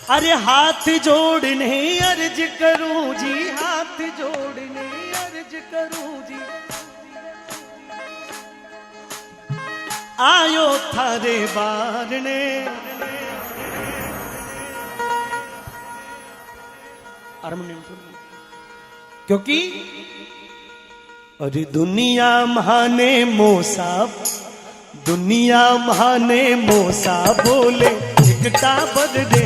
अरे हाथ जोड़ने अर्ज करूं जी, हाथ जोड़ने अर्ज करूं जी, आयो थारे बारने। क्योंकि अरे दुनिया महाने मोसा, दुनिया महाने मोसा बोले एकटा बदले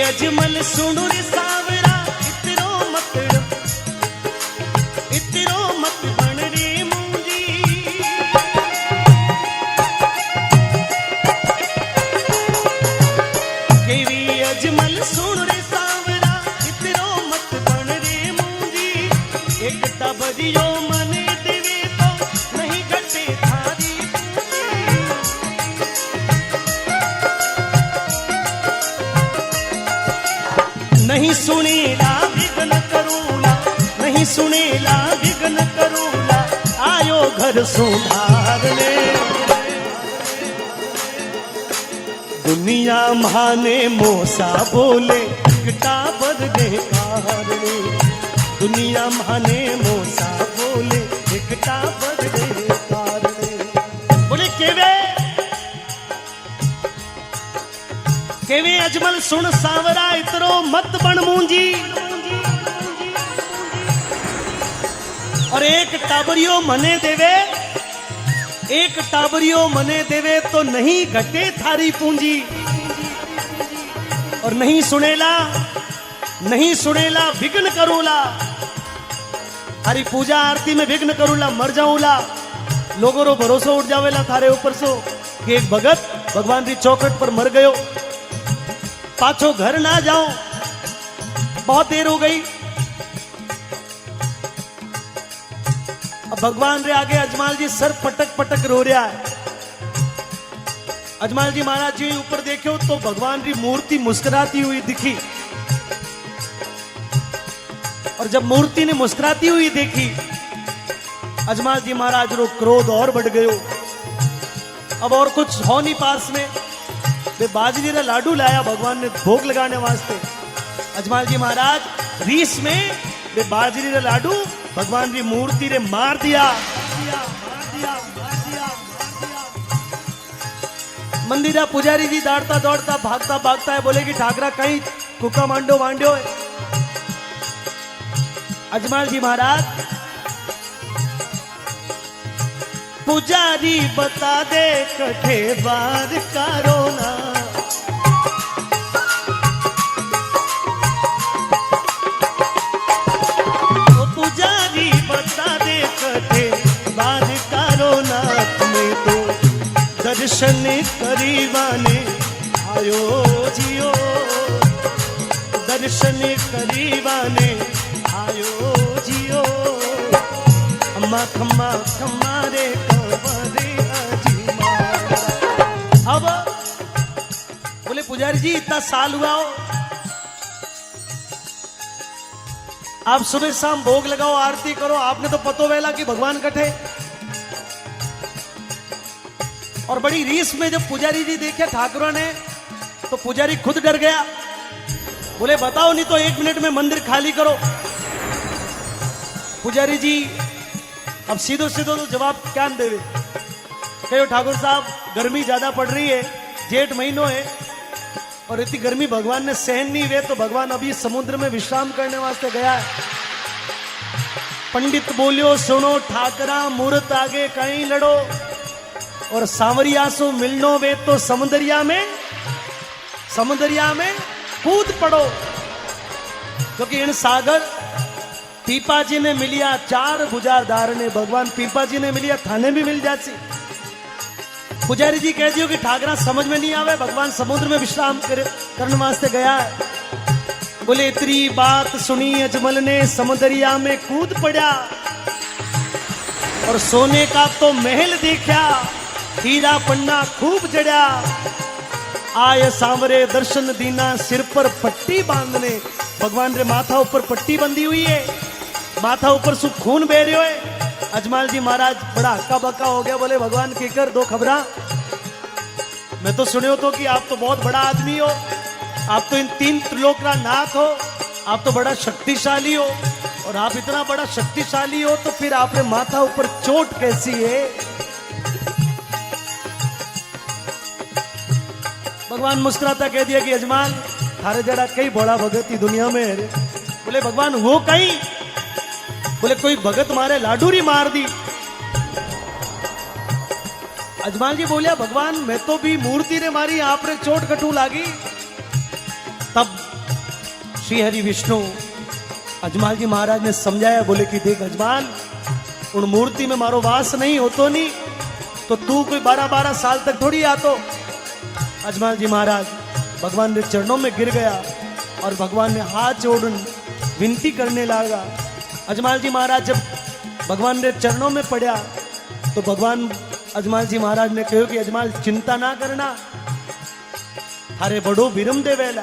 अजमल सुनो रे सावरा, इतरो मत बन रे मुंजी। केवी अजमल सुनो रे सावरा, इतरो मत बन रे मुंजी। एकटा बदियो मने देवे तो नहीं घटे थारी नहीं सुनेला विघ्न करूला, नहीं सुनेला विघ्न करूला, आयो घर सुधारने। दुनिया महाने मोसा बोले एकटा बदले कारणे। दुनिया महाने मोसा बोले एकटा बदले कारणे। बोले केवे अजमल सुन सावरा, इतरो मत बन मूंजी। और एक टाबरियो मने देवे, एक टाबरियो मने देवे तो नहीं घटे थारी पूंजी। और नहीं सुनेला, नहीं सुनेला विघ्न करूला। हरी पूजा आरती में विघ्न करूला, मर जाऊला। लोगों रो भरोसा उठ जावेला थारे ऊपर सो कि एक भगत भगवान की चौखट पर मर गयो, पाछो घर ना जाओ, बहुत देर हो गई। अब भगवान रे आगे अजमाल जी सर पटक पटक रो रहा है। अजमाल जी महाराज जी ऊपर देखो तो भगवान की मूर्ति मुस्कुराती हुई दिखी। और जब मूर्ति ने मुस्कुराती हुई देखी, अजमाल जी महाराज रो क्रोध और बढ़ गयो। अब और कुछ हो नहीं पास में, वे बाजरी रे लाडू लाया भगवान ने भोग लगाने वास्ते। अजमाल जी महाराज रीस में वे बाजरी रे लाडू भगवान की मूर्ति रे मार दिया। मंदिरा पुजारी जी दौड़ता दौड़ता भागता भागता है, बोले कि ठाकरा कहीं कुका मांडो मांडो है। अजमाल जी महाराज पुजारी बता दे कठे बार कारो ना। ओ पुजारी बता दे कठे बार कारो ना। तुम्हें तो दर्शन करीवाने आयो जियो, दर्शन करीवाने आयो जियो। अम्मा खम्मा खम्मा रे अब बोले पुजारी जी इतना साल हुआ हो, आप सुबह शाम भोग लगाओ, आरती करो, आपने तो पतो वेला कि भगवान कठे। और बड़ी रीस में जब पुजारी जी देखे ठाकुरों ने, तो पुजारी खुद डर गया। बोले बताओ नहीं तो 1 मिनट में मंदिर खाली करो। पुजारी जी अब सीधो सीधो तो जवाब क्या देवे। कहो ठाकुर साहब गर्मी ज्यादा पड़ रही है, जेठ महीनों है और इतनी गर्मी भगवान ने सहन नहीं हुए, तो भगवान अभी समुद्र में विश्राम करने वास्ते गया है। पंडित बोलियो सुनो ठाकरा, मूर्त आगे कहीं लड़ो और सांवरिया सो मिलनो वे तो समुद्रिया में कूद पड़ो। क्योंकि इन सागर पीपा जी ने मिलिया 4 भुजाधार ने, भगवान पीपा जी ने मिलिया थाने भी मिल जाती। पुजारी जी कह दियो कि ठाकरा समझ में नहीं आवे, भगवान समुद्र में विश्राम करने वास्ते गया है। बोले इतनी बात सुनी अजमल ने समुदरिया में कूद पड़ा और सोने का तो महल देखा, हीरा पन्ना खूब जड़ा। आय सांवरे दर्शन दीना, सिर पर पट्टी बांधने। भगवान रे माथा ऊपर पट्टी बंधी हुई है, माथा ऊपर सु खून बह रहे हो। अजमल जी महाराज बड़ा हक्का बक्का हो गया, बोले भगवान की कर दो खबरा। मैं तो सुने हो तो कि आप तो बहुत बड़ा आदमी हो, आप तो इन 3 त्रिलोक का नाथ हो, आप तो बड़ा शक्तिशाली हो, और आप इतना बड़ा शक्तिशाली हो तो फिर आपने माथा ऊपर चोट कैसी है? भगवान मुस्कुराता कह दिया कि अजमल थारे जरा कई बड़ा भगत ही दुनिया में है। बोले भगवान वो कहीं? बोले कोई भगत मारे लाडूरी मार दी। अजमल जी बोलिया भगवान मैं तो भी मूर्ति ने मारी, आप रे चोट कटू लागी। तब श्री हरि विष्णु अजमल जी महाराज ने समझाया, बोले कि देख अजमल, उन मूर्ति में मारो वास नहीं हो तो नहीं तो तू कोई 12-12 साल तक थोड़ी आतो। अजमल जी महाराज भगवान के चरणों में गिर गया और भगवान ने हाथ जोड़ विनती करने लगा। अजमल जी महाराज जब भगवान के चरणों में पड़ा तो भगवान अजमल जी महाराज ने कहो कि अजमल चिंता ना करना, अरे बड़ो विरम दे वेला।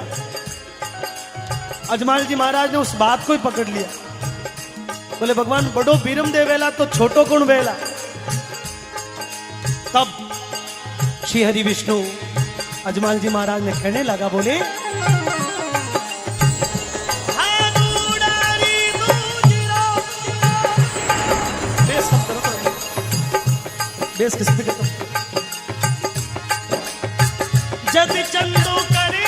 अजमल जी महाराज ने उस बात को ही पकड़ लिया, बोले भगवान बड़ो विरम दे वेला तो छोटो कौन वेला। तब श्री हरि विष्णु अजमल जी महाराज ने कहने लगा, बोले बेस किस पे करता जद चंदो करे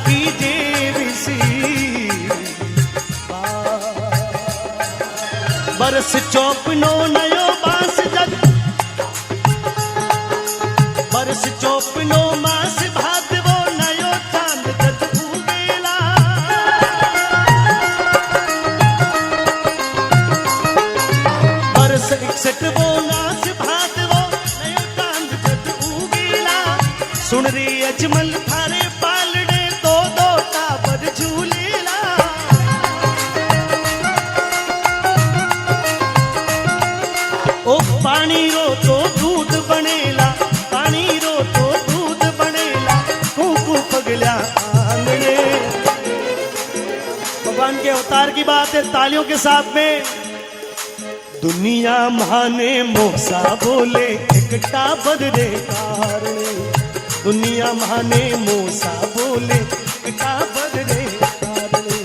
की देवी बरस चौपनो नयो बास जग, बरस चौपनो मास भादवो नयो चांद जग उगेला। बरस 61 नास भादवो नयो चांद जग उगेला। सुन रे अजमल थारे पानी रो तो दूध बनेला, पानी रो तो दूध बनेला, कुकू पगला आंगने। भगवान के अवतार की बात है, तालियों के साथ में। दुनिया माने मोसा बोले एकटा बदरे कारणे, दुनिया माने मोसा बोले एकटा बदरे कारणे।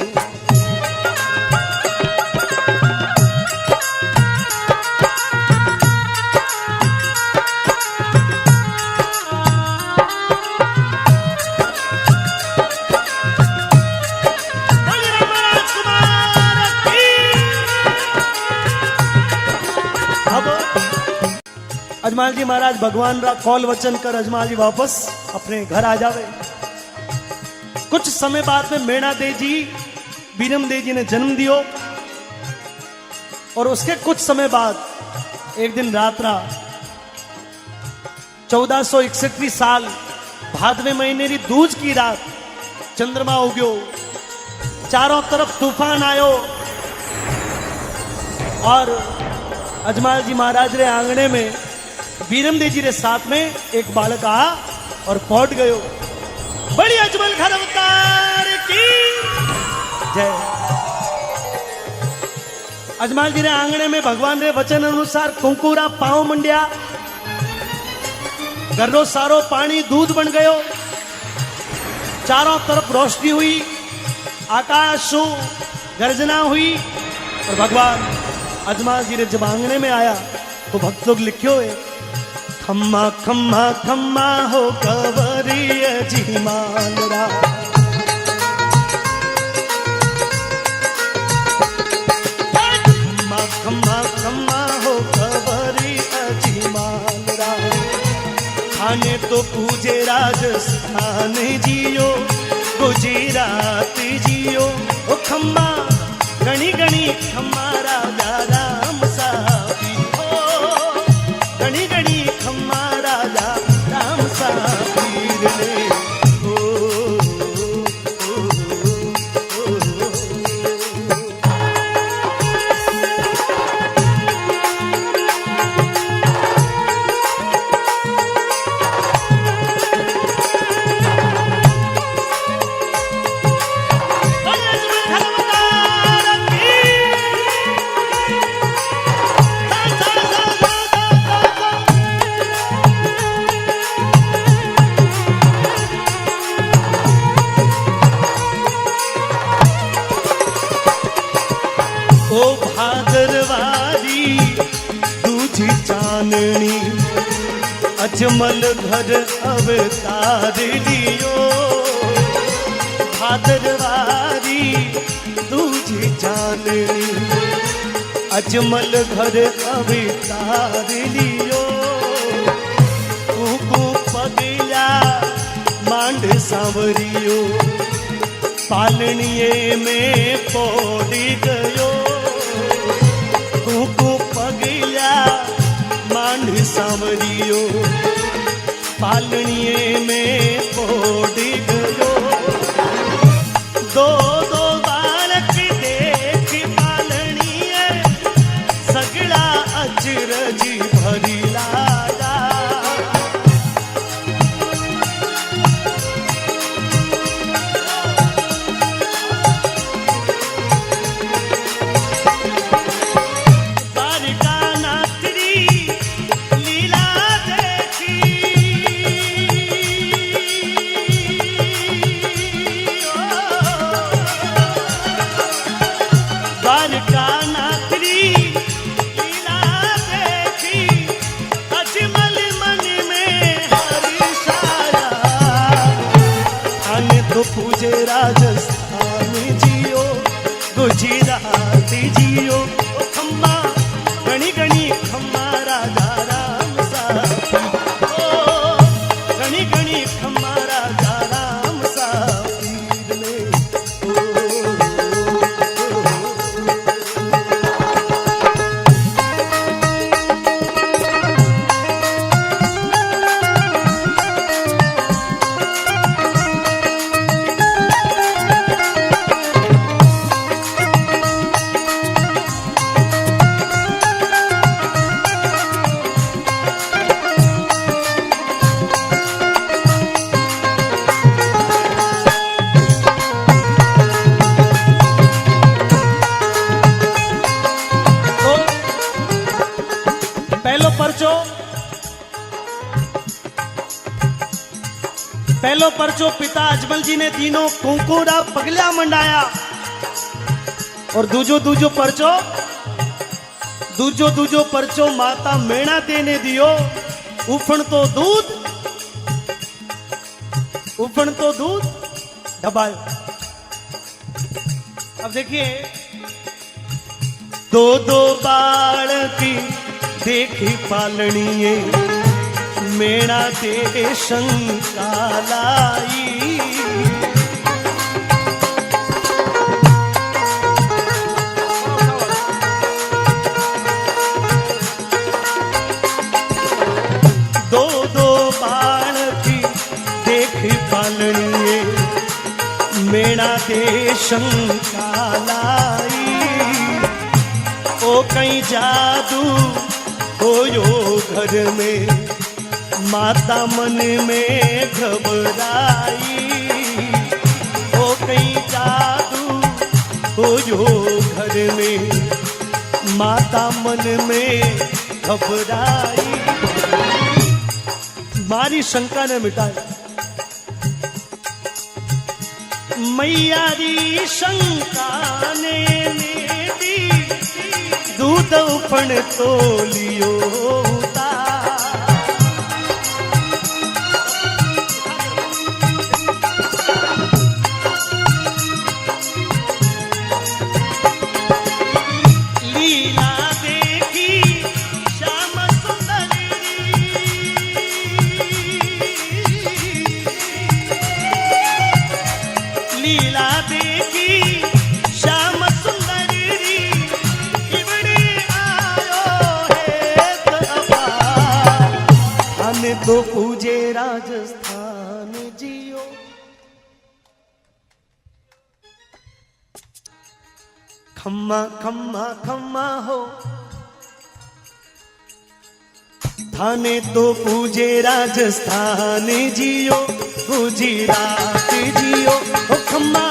अजमल जी महाराज भगवान रा कॉल वचन कर अजमल जी वापस अपने घर आ जावे। कुछ समय बाद में मेणा दे जी बीरम दे जी ने जन्म दियो, और उसके कुछ समय बाद एक दिन रात 1461 साल भादवे महीने री दूज की रात चंद्रमा उग्यो, चारों तरफ तूफान आयो और अजमल जी महाराज रे आंगने में बीरम दे जी रे साथ में एक बालक आ और पहुंच गयो। बड़ी अजमल घर अवतार की जय। अजमल जी रे आंगणे में भगवान रे वचन अनुसार कुंकुरा पांव मंडिया, घरो सारो पानी दूध बन गयो, चारों तरफ रोशनी हुई, आकाश गर्जना हुई। और भगवान अजमल जी रे जब आंगणे में आया तो भक्त लोग लिखियो है, खम्मा खम्मा खम्मा हो कवरिया जी मानरा, खम्मा खम्मा खम्मा हो खबरी अजीमान राम खाने तो पूजे राजस्थान जियो गुजरात जियो ओ खम्मा गणी गणी खम्मा राजा राम साबी हो गणी गणी खम्मा राजा राम साबीर ने ओ भादरवारी दूजी चांदनी अजमल घर अवतार लियो भादरवारी दूजी चांदनी अजमल घर अवतार लियो कुकू पगला मांड सांवरियो पालनिए में पोड़ी गयो कुकू पगला मांड सांवरियो पालनिए में पोड़ी गयो दो दो बालक देख पालनिए सगड़ा अचरज भरी लागा पूजे राजस्थान जियो गुजरात जियो खम्मा गणी गणी खम्मा राजा राम साबी ओ गणी गणी खम्मा राजा राम साबी ने पहलो परचो पिता अजमल जी ने तीनों कुंकुरा पगला मंडाया और दूजो दूजो परचो माता मेणा देने दियो उफण तो दूध ढबायो। अब देखिए दो दो बालकी देखी पालनिए मेणा दे शंका लाई दो दो बालकी देख पालनिए मेणा दे शंका लाई ओ कहीं जादू होयो घर में माता मन में घबराई ओ कहीं जादू हो जो घर में माता मन में घबराई मारी शंका ने मिटाई मैया री शंका ने दी दूध उफण तो लियो लीला देख थाने तो पूजे राजस्थान जियो। खम्मा खम्मा खम्मा हो थाने तो पूजे राजस्थान जियो, गुजरात जियो। ओ खम्मा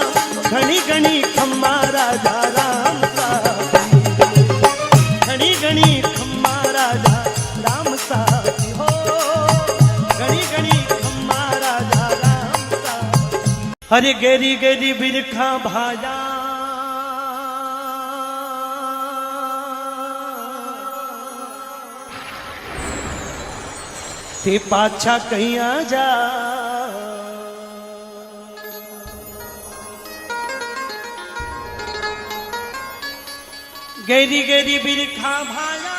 घणी घणी खम्मा राजा राम सा, घणी घणी खम्मा राजा राम सा हो, घणी घणी खम्मा राजा राम सा। हरे गेरी गेरी बिरखा भाजा ते पाछा कहिया जा। गेरी गेरी बिरखा भाया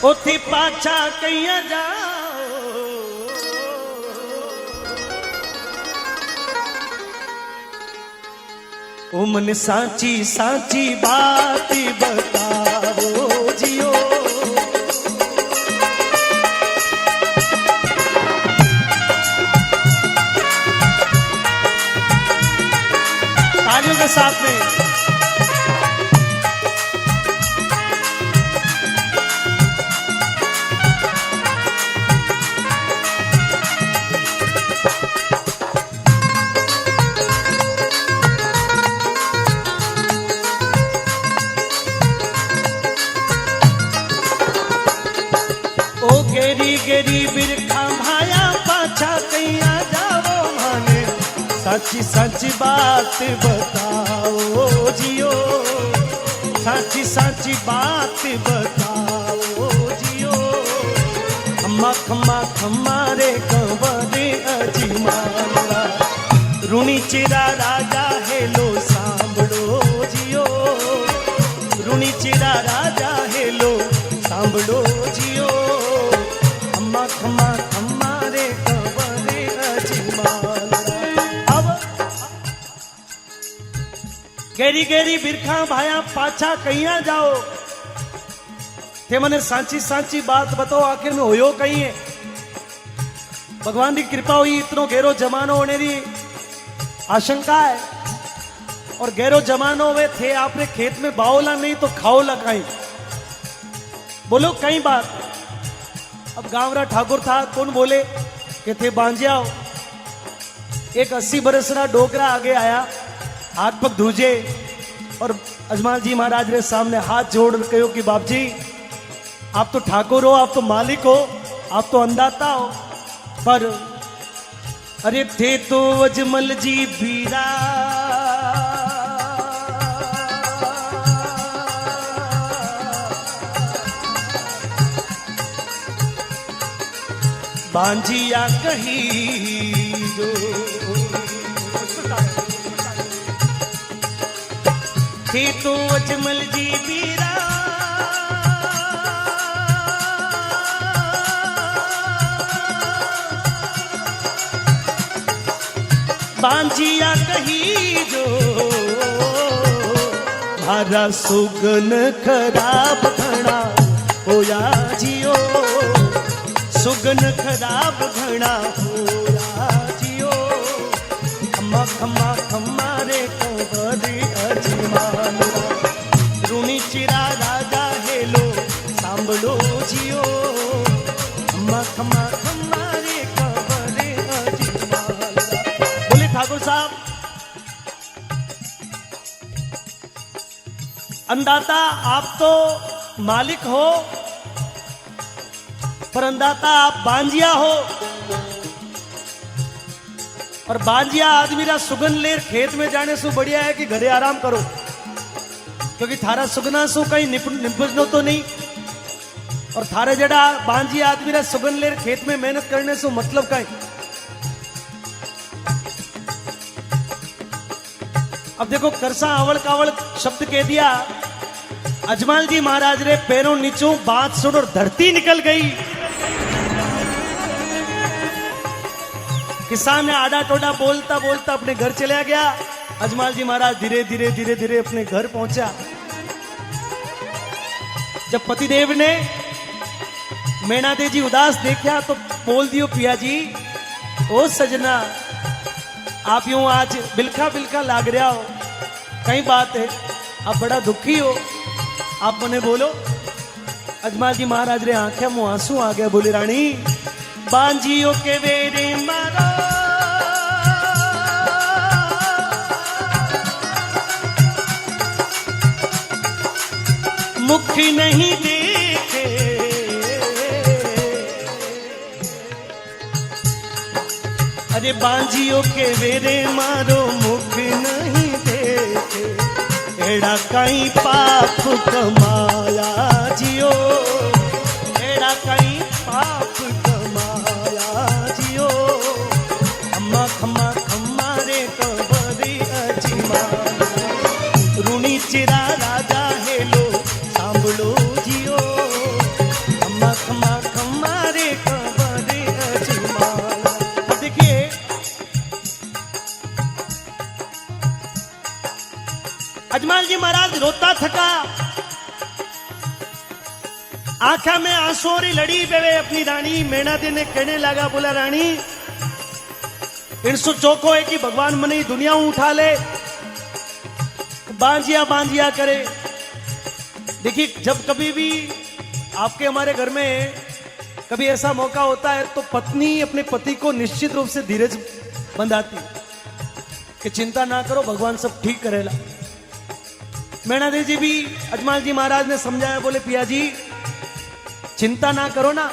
ओथे पाछा कहिया जा। ओ मन साची साची बात बताओ जियो। तालियों के साथ में गेरी गेरी बिरखा भाया पाछा कहिया जाओ माने साची साची बात बताओ जियो। साची साची बात बताओ जियो। खम्मा खम्मा खम्मा रे कंवरे अजमाला रूणी चिरा राजा हेलो सांभळो जियो। रूणी चिरा राजा हेलो सांभळो जियो। खम्मा खम्मा रे कंवरे अजमाला। अब गेरी गेरी बिरखा भाया पाछा कहिया जाओ थे मने सांची सांची बात बताओ आखिर में होयो कहीं है। भगवान की कृपा हुई इतनो गहरो जमानो होने री आशंका है और गहरो जमानो हुए थे आपने खेत में बाओला नहीं तो खाओला कहीं। बोलो कई बात। अब गांवरा ठाकुर था कौन बोले कि थे बांजिया। एक 80 बरसना डोकरा आगे आया हाथ पग धूजे और अजमाल जी महाराज ने सामने हाथ जोड़ कहो कि बाप जी आप तो ठाकुर हो, आप तो मालिक हो, आप तो अंदाता हो, पर अरे थे तो अजमल जी बीरा बांजिया कही जो। थे तो अजमल जी बीरा बांजिया कही जो। भारा सुगन खराब घना होया जियो। सुगन खराब घना होया जियो। खम्मा खम्मा खम्मा रे कंवरे अजमाला रूणी चिरा राजा हेलो सांभळो जियो। खम्मा खम्मा खम्मा रे कंवरे अजमाला। बोले ठाकुर साहब अंदाता आप तो मालिक हो पर अंदाता आप बांजिया हो। और बांजिया आदमी रा सुगन लेर खेत में जाने से बढ़िया है कि घरे आराम करो, क्योंकि थारा सुगना सु कहीं निपजनो तो नहीं। और थारे जड़ा बांजिया आदमी रा सुगन लेर खेत में मेहनत करने से मतलब कहीं। अब देखो करसा अवल कावल शब्द कह दिया। अजमाल जी महाराज रे पैरों नीचों बात सुन और धरती निकल गई। किसान ने आड़ा टोड़ा बोलता बोलता अपने घर चला गया। अजमल जी महाराज धीरे धीरे धीरे धीरे अपने घर पहुंचा। जब पतिदेव ने मैनादेव जी उदास देखा तो बोल दियो पिया जी, ओ सजना आप यूं आज बिलखा बिलखा लाग रहा हो, कई बात है, आप बड़ा दुखी हो, आप मने बोलो। अजमल जी महाराज रे आंखें मुंह आंसू आ गया। बोले रानी बांझियो के वेरे मारो मुख नहीं देखे, अरे बांझियो के वेरे मारो मुख नहीं देखे, एड़ा कहीं पाप कमाया जियो, एड़ा कहीं पाप कमाया जियो, खम्मा खम्मा खम्मा रे कबरी अजमा, रूणी चिरा राजा हेलो सांभलो जियो, खम्मा खम्मा खम्मा रे कबरी अजमा। अब देखिए अजमल जी महाराज रोता थका, आंखा में आंसुओं लड़ी पे अपनी रानी मैनादेवी ने कहने लगा, बोला रानी इनसो चौको है कि भगवान मने दुनिया उठा ले, बांझिया बांझिया करे। देखिए जब कभी भी आपके हमारे घर में कभी ऐसा मौका होता है तो पत्नी अपने पति को निश्चित रूप से धीरज बंधाती कि चिंता ना करो भगवान सब ठीक करेला। मैनादेवी जी भी अजमल जी महाराज ने समझाया, बोले पिया जी चिंता ना करो ना,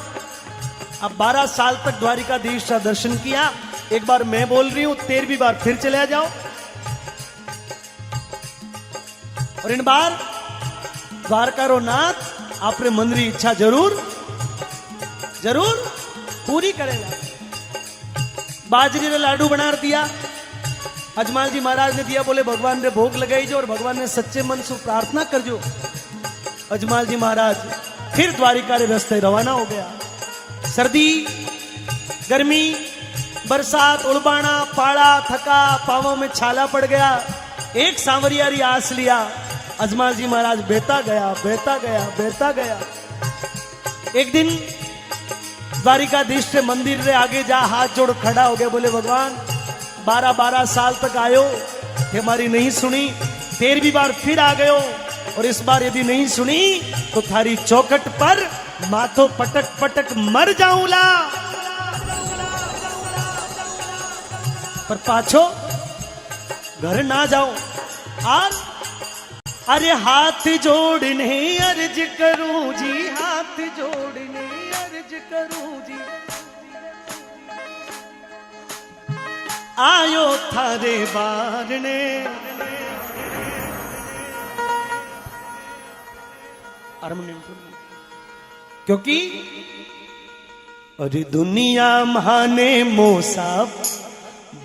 अब 12 साल तक द्वारिकाधीश का दर्शन किया, एक बार मैं बोल रही हूं 13वीं बार फिर चले जाओ, और इन बार द्वारकारो नाथ आपने मन री इच्छा जरूर जरूर पूरी करेगा। बाजरी रे लाडू बना दिया, अजमल जी महाराज ने दिया, बोले भगवान ने भोग लगाई जो और भगवान ने सच्चे मन से प्रार्थना कर जो। अजमल जी महाराज फिर द्वारिका रे रास्ते रवाना हो गया। सर्दी गर्मी बरसात उड़बाना पाड़ा थका, पावों में छाला पड़ गया, एक सांवरियारी आस लिया, अजमल जी महाराज बेता गया बेता गया बेता गया। एक दिन द्वारिकाधीश के मंदिर रे आगे जा हाथ जोड़ खड़ा हो गया, बोले भगवान 12 साल तक आयो, हमारी नहीं सुनी, 13वीं बार फिर आ गयो, और इस बार यदि नहीं सुनी तो थारी चौखट पर माथो पटक पटक मर जाऊंला, पर पाछो घर ना जाओ। और अरे हाथ जोड़ने अर्ज करूं जी, हाथ जोड़ने अर्ज करूं जी, आयो थारे बारने, क्योंकि अरे दुनिया महाने मोसा,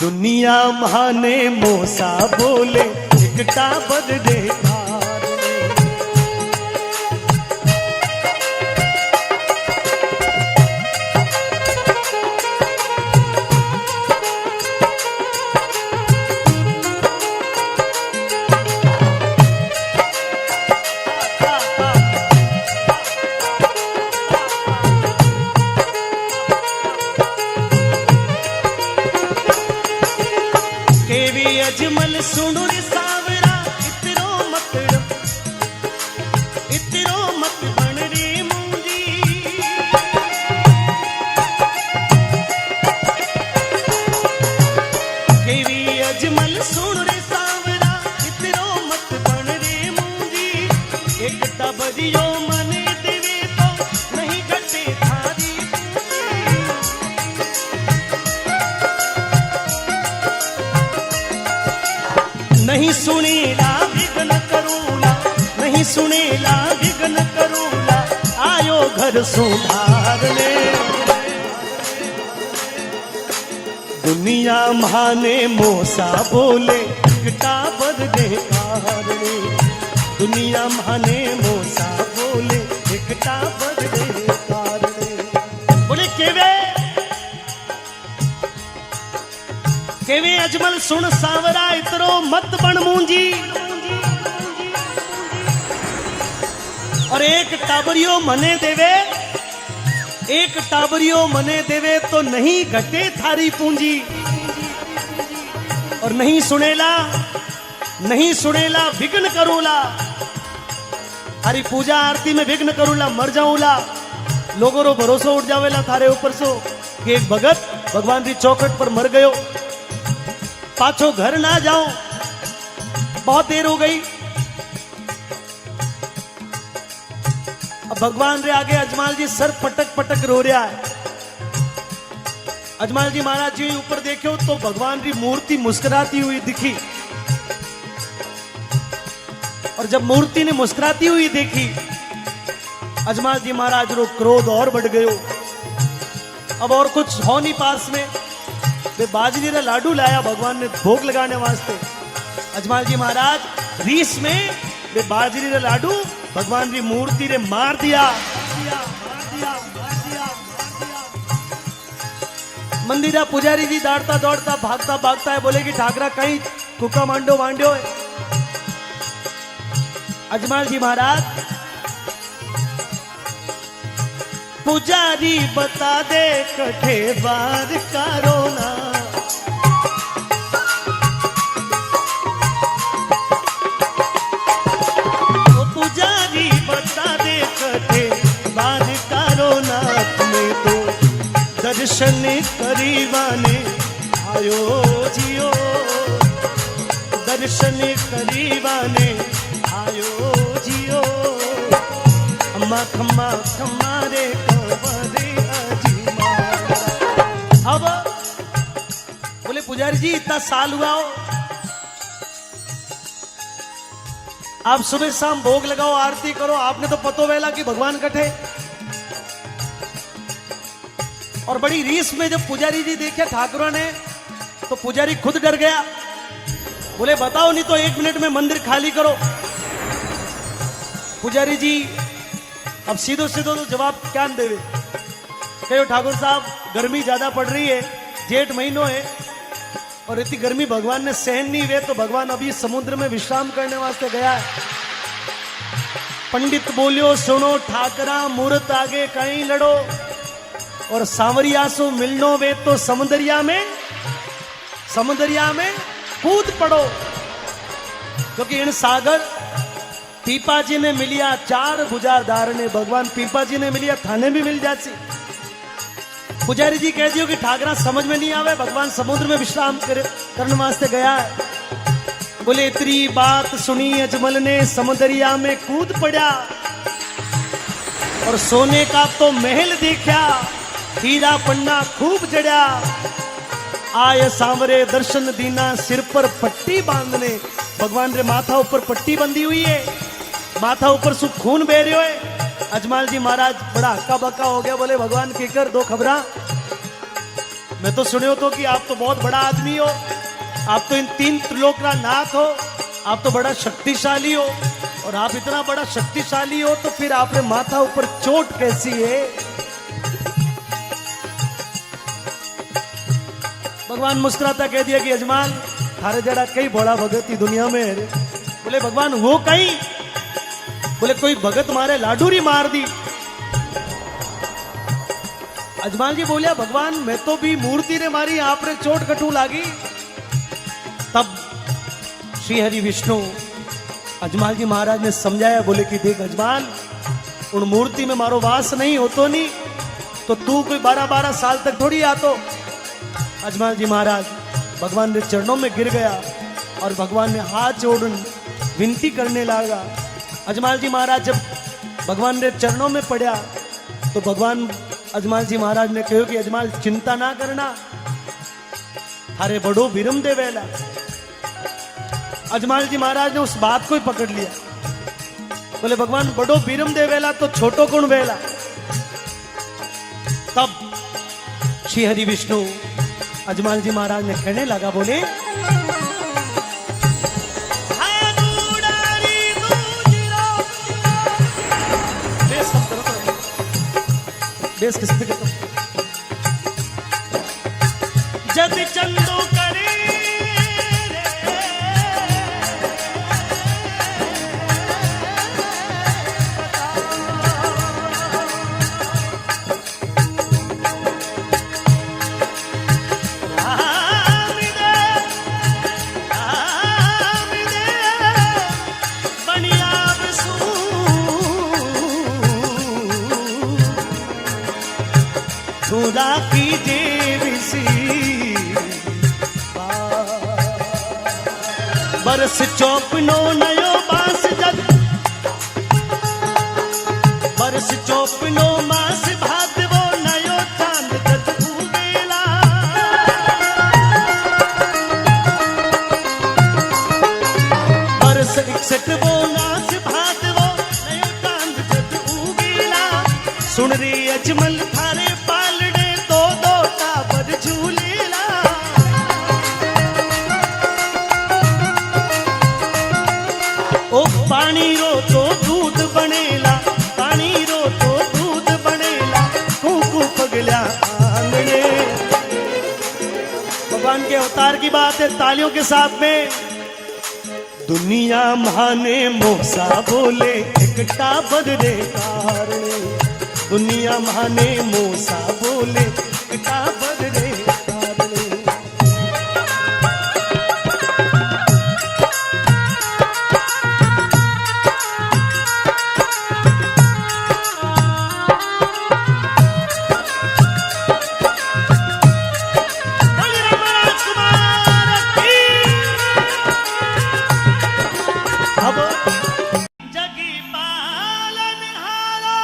दुनिया महाने मोसा बोले एकटा बद देखा, अजमल सुनो रे सावरा, इतरो मत बन रे मुंजी, केवी अजमल सुनो रे सावरा, इतरो मत बन रे मुंजी, एक टबरियो मने देवे तो नहीं घटे थारी, नहीं सुनेला विघ्न करूला, नहीं सुनेला विघ्न करूला, आयो घर सुधारने। दुनिया महाने मोसा बोले एकटा बद देखारने, दुनिया महाने मोसा बोले एकटा बद देखारने। बोले केवे केवे अजमल गल सुन सांवरा इतरो मत बन मूंजी। और एक टाबरियो मने देवे, एक टाबरियो मने देवे तो नहीं घटे थारी पूंजी। और नहीं सुनेला, नहीं सुनेला विघ्न करूला, थारी पूजा आरती में विघ्न करूला, मर जाऊला। लोगों रो भरोसा उठ जावेला थारे ऊपर सो कि एक भगत भगवान की चौखट पर मर गयो, पाछो घर ना जाओ, बहुत देर हो गई। अब भगवान रे आगे अजमाल जी सर पटक पटक रो रहा है। अजमाल जी महाराज जी ऊपर देखो तो भगवान की मूर्ति मुस्कुराती हुई दिखी। और जब मूर्ति ने मुस्कुराती हुई देखी, अजमाल जी महाराज रो क्रोध और बढ़ गयो। अब और कुछ हो नहीं पास में, वे बाजरी रे लाडू लाया भगवान ने भोग लगाने वास्ते। अजमाल जी महाराज रीस में वे बाजरी रे लाडू भगवान की मूर्ति रे मार दिया। मंदिरा पुजारी जी दौड़ता दौड़ता भागता भागता है, बोले कि ठाकरा कहीं कुका मांडो मांडो है। अजमाल जी महाराज पुजारी बता दे कठे बार कारो ना, पुजारी बता दे कठे बार कारो ना, तुम्हें तो दर्शन करीवाने आयो जियो, दर्शन करीवाने आयो जियो। अम्मा खम्मा खम्मा रे कवरे अजीमा। अब बोले पुजारी जी इतना साल हुआ हो, आप सुबह शाम भोग लगाओ, आरती करो, आपने तो पतो वेला कि भगवान कठे। और बड़ी रीस में जब पुजारी जी देखे ठाकुरों ने, तो पुजारी खुद डर गया। बोले बताओ नहीं तो 1 मिनट में मंदिर खाली करो। पुजारी जी अब सीधो सीधो तो जवाब क्या देवे, कहो ठाकुर साहब गर्मी ज्यादा पड़ रही है, जेठ महीनों है और इतनी गर्मी भगवान ने सहन नहीं हुए, तो भगवान अभी समुद्र में विश्राम करने वास्ते गया है। पंडित बोलियो सुनो ठाकरा मूर्त आगे कहीं लड़ो, और सांवरिया सो मिलनो वे तो समुद्रिया में कूद पड़ो। क्योंकि इन सागर पीपा जी ने मिलिया 4 बुझादार ने, भगवान पीपा जी ने मिलिया थाने भी मिल जाती। पुजारी जी कह दियो कि ठाकरा समझ में नहीं आवे, भगवान समुद्र में विश्राम करने वास्ते गया है। बोले इतनी बात सुनी अजमल ने समुद्रिया में कूद पड़ा, और सोने का तो महल देखा, हीरा पन्ना खूब जड़ा। आय सांवरे दर्शन दीना सिर पर पट्टी बांधने, भगवान रे माथा ऊपर पट्टी बंधी हुई है, माथा ऊपर सु खून बह रहे हो। अजमाल जी महाराज बड़ा हक्का बक्का हो गया। बोले भगवान की कर दो खबरा, मैं तो सुने हो तो कि आप तो बहुत बड़ा आदमी हो, आप तो इन 3 त्रिलोक का नाथ हो, आप तो बड़ा शक्तिशाली हो, और आप इतना बड़ा शक्तिशाली हो तो फिर आपने माथा ऊपर चोट कैसी है। भगवान मुस्कुराता कह दिया कि अजमाल थारे जड़ा कई बड़ा भगत ही दुनिया में है। बोले भगवान वो कहीं, बोले कोई भगत मारे लाडूरी मार दी। अजमाल जी बोलिया भगवान मैं तो भी मूर्ति ने मारी, आप रे चोट कटू लागी। तब श्री हरि विष्णु अजमाल जी महाराज ने समझाया, बोले कि देख अजमाल उन मूर्ति में मारो वास नहीं होतो नहीं तो तू कोई 12-12 साल तक थोड़ी आतो। अजमाल जी महाराज भगवान के चरणों में गिर गया और भगवान ने हाथ जोड़ विनती करने लगा। अजमाल जी महाराज जब भगवान के चरणों में पड़ा तो भगवान अजमाल जी महाराज ने कहो कि अजमाल चिंता ना करना, अरे बड़ो विरम दे वेला। अजमाल जी महाराज ने उस बात को ही पकड़ लिया। बोले भगवान बड़ो विरम दे वेला तो छोटो कौन वेला। तब श्री हरि विष्णु अजमाल जी महाराज ने कहने लगा, बोले बेस किस पे करता हूं। जद चंदो करे जे विसी बरस चौपनो नयो बास जग बरस चौपनो मास भादवो नयो चांद जग उगेला बरस 61 नास भादवो नयो चांद जग उगेला सुन रे अजमल थारे पालड़े दो दो टाबर झूलेला ओ पानी रो तो दूध बनेला पानी रो तो दूध बनेला कुकू पगला आंगणे भगवान के अवतार की बात है तालियों के साथ में दुनिया माने मोसा बोले एक टाबर रे कारणे दुनिया माने मोसा बोले एक टाबर रे कारणे अब जगी पालन हारो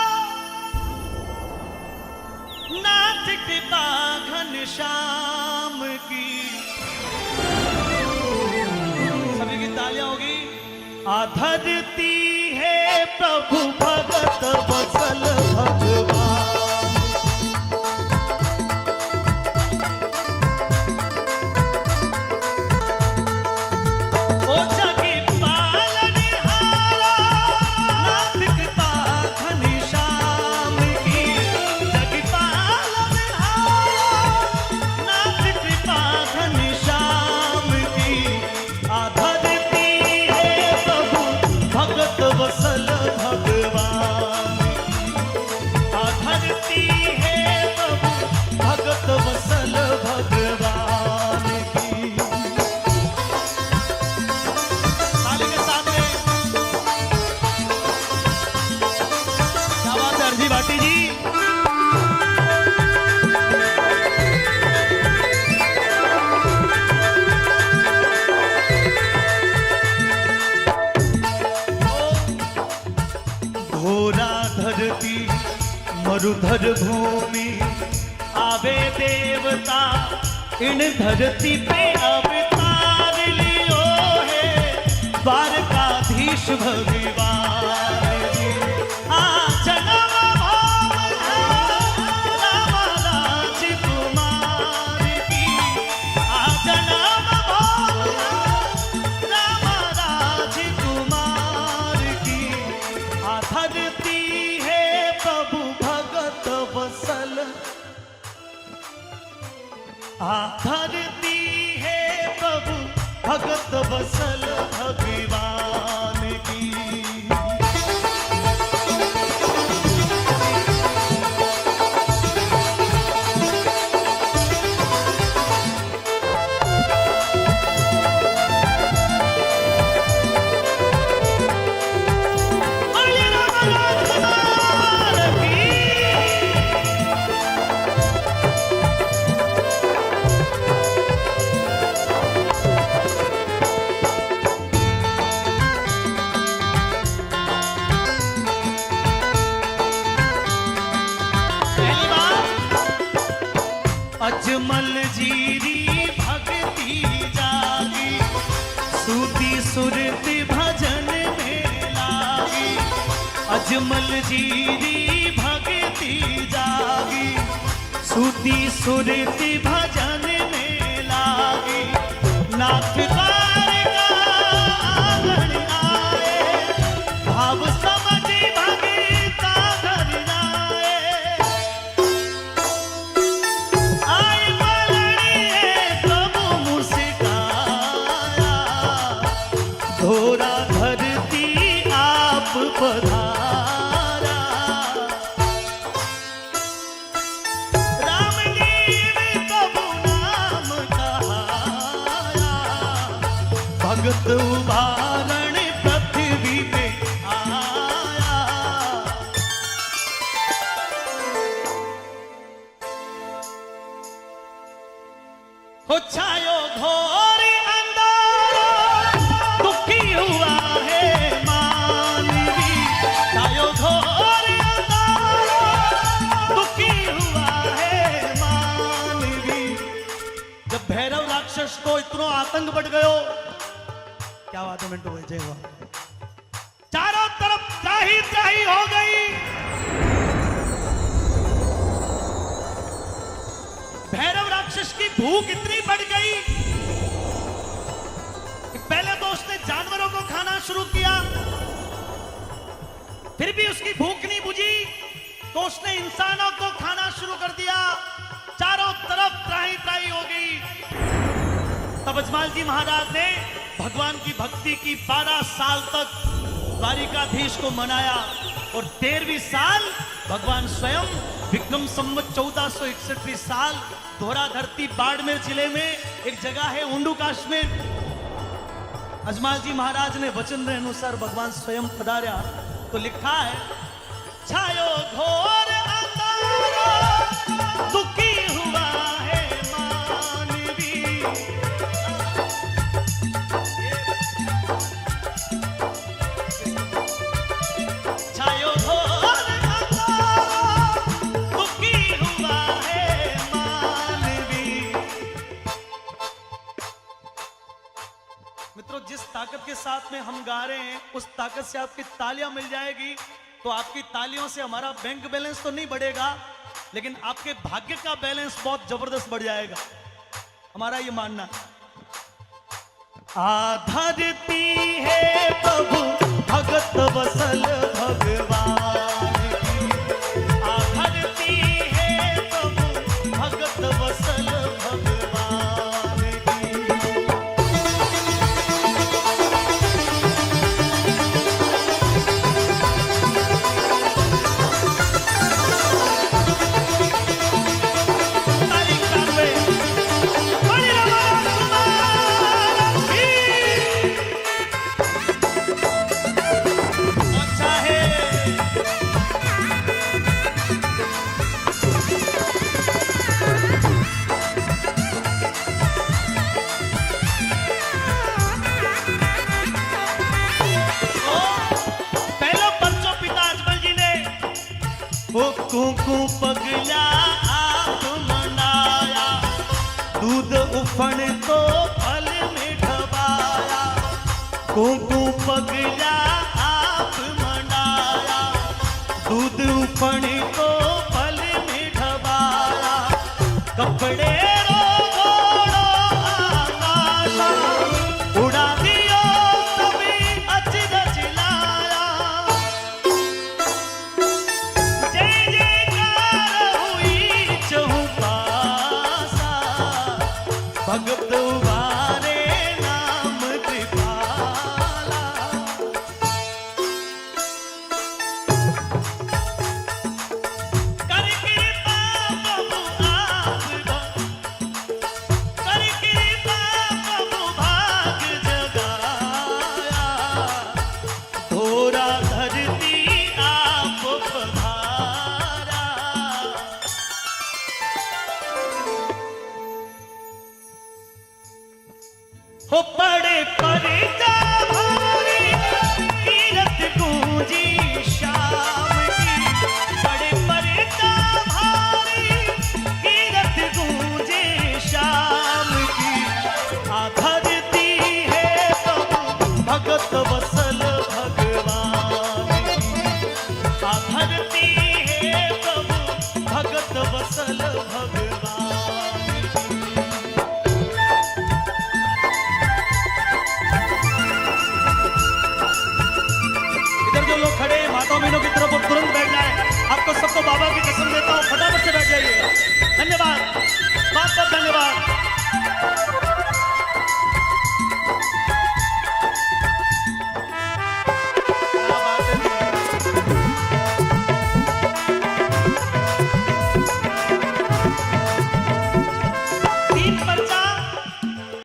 नाथ कृपा घनश्याम की सभी की तालियां होगी आधरती है प्रभु भगत वत्सल भगवान ओ जगी पालन हारो नाथ कृपा घनश्याम की जगी पालन हारो नाथ कृपा घनश्याम की आधरती है प्रभु भगत वत्सल भगवान आधरती है प्रभु भगत वत्सल भगवान की ताली के साथ में क्या बात है अर्जी भाटी जी घोरा धरती मरुधर भूमि आवे देवता इन धरती पे अवतार लियो है द्वारकाधीश भगवान जी आ जन्म भूम है राम राजकुमार की आ जन्म भूम है राम राजकुमार की आधरती है प्रभु भगत वत्सल आधरती है प्रभु भगत वत्सल भगवान की बोलिए राम राजकुमार की पहली बात अजमल जीरी भक्ति जागी सूती सुरति भजन में लागी अजमल जीरी भक्ति जागी सूती सुरति भजन में लागी नाथ द्वारका आंगन आए भाव समझी भगता घर आए आए पलड़िए प्रभु मुस्काया धोरा धरती आप पधारा राम जीव प्रभु नाम कहाया भगत उभारण पृथ्वी पे आया आतंक बढ़ गयो। क्या बात है मिंटू भाई, जय वाह। चारों तरफ त्राही त्राही हो गई। भैरव राक्षस की भूख इतनी बढ़ गई कि पहले तो उसने जानवरों को खाना शुरू किया, फिर भी उसकी भूख नहीं बुझी तो उसने इंसानों को खाना शुरू कर दिया। चारों तरफ त्राही त्राही हो गई। तब अजमाल जी महाराज ने भगवान की भक्ति की 12 साल तक द्वारिकाधीश को मनाया और 13वीं साल भगवान स्वयं विक्रम संवत 1461 साल धोरा धरती बाड़मेर जिले में एक जगह है ओंडुकाश में, अजमाल जी महाराज ने वचन के अनुसार भगवान स्वयं पधार्या। तो लिखा है, छायो घोर अंधारा दुखी हुआ है मानवी, छायो घोर अंधारा दुखी हुआ है मानवी। मित्रों, जिस ताकत के साथ में हम गा रहे हैं उस ताकत से आपकी तालियां मिल जाएगी तो आपकी तालियों से हमारा बैंक बैलेंस तो नहीं बढ़ेगा, लेकिन आपके भाग्य का बैलेंस बहुत जबरदस्त बढ़ जाएगा, हमारा ये मानना। आधरती है प्रभु भगत वसल भगवान की, आधरती है प्रभु भगत वसल भगवान की। कुकू पगला आप मनाया, दूध उफण तो फल में ढबाया। कुकू पगला आप मनाया, दूध उफण तो फल में ढबाया। कपड़े उड़ा दियो सभी अचरज लाया। भगत उबारे नाम कृपाला, कर कृपा प्रभु आप, कर कृपा प्रभु भाग जगाया। धोरा धरती आप पधारा। हो पड़े परिजा भारी कीरत गूंजी शाम की, पड़े परिजा भारी कीरत गूंजी शाम की। आधरती है प्रभु भगत वसल भगवान की, आधरती है प्रभु भगत वसल भगवान। लोग खड़े माता बहनों की तरफ और तुरंत बैठ जाए। आपको सबको बाबा की कसम देता हूं, फटाफट से बैठ जाइएगा। धन्यवाद, बहुत बहुत धन्यवाद।